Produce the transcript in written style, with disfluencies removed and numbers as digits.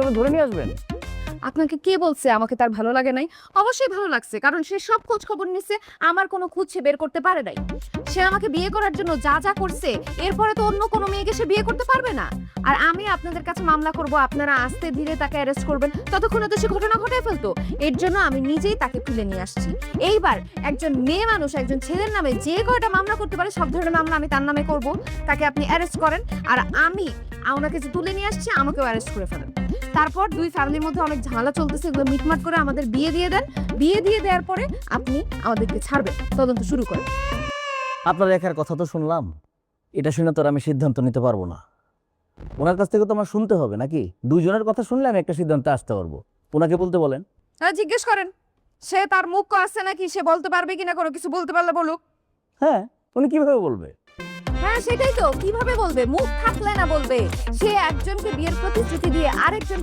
করে ধরে নিয়ে আসবেন? আপনাকে কে বলছে আমাকে তার ভালো লাগে নাই? অবশ্যই ভালো লাগছে, কারণ সে সব খোঁজ খবর নিছে, আমার কোনো খুঁজ সে বের করতে পারে নাই। সে আমাকে বিয়ে করার জন্য যা যা করছে, এরপরে তো অন্য কোনো মেয়েকে সে বিয়ে করতে পারবে না। আর আমি আপনাদের কাছে মামলা করব, আপনারা আস্তে ধীরে তাকে অ্যারেস্ট করবেন, ততক্ষণে তো সে ঘটনা ঘটে ফেলতো। এর জন্য আমি নিজেই তাকে তুলে নিয়ে আসছি। এইবার একজন মেয়ে মানুষ একজন ছেলের নামে যে কয়টা মামলা করতে পারে, সব ধরনের মামলা আমি তার নামে করব। তাকে আপনি অ্যারেস্ট করেন, আর আমি ওনাকে যে তুলে নিয়ে আসছি আমাকেও অ্যারেস্ট করে ফেলেন। তারপর দুই ফ্যামিলির মধ্যে অনেক ঝামেলা চলতেছে, এগুলো মিটমাট করে আমাদের বিয়ে দিয়ে দেন। বিয়ে দিয়ে দেওয়ার পরে আপনি আমাদেরকে ছাড়বেন, তদন্ত শুরু করেন। আপনার একার কথা তো শুনলাম, এটা শুনে তো আর আমি সিদ্ধান্ত নিতে পারবো না। ওনার কাছ থেকে তো আমার শুনতে হবে নাকি? দুজনের কথা শুনলে আমি একটা সিদ্ধান্তে আসতে পারবো। ওনাকে বলতে বলেন। হ্যাঁ, জিজ্ঞেস করেন সে তার মুখ আছে নাকি, সে বলতে পারবে কিনা, কোনো কিছু বলতে পারলে বলুক। হ্যাঁ, উনি কিভাবে বলবে? হ্যাঁ সেটাই তো, কিভাবে বলবে? মুখ থাকলে না বলবে। সে একজনকে বিয়ের প্রতিশ্রুতি দিয়ে আরেকজন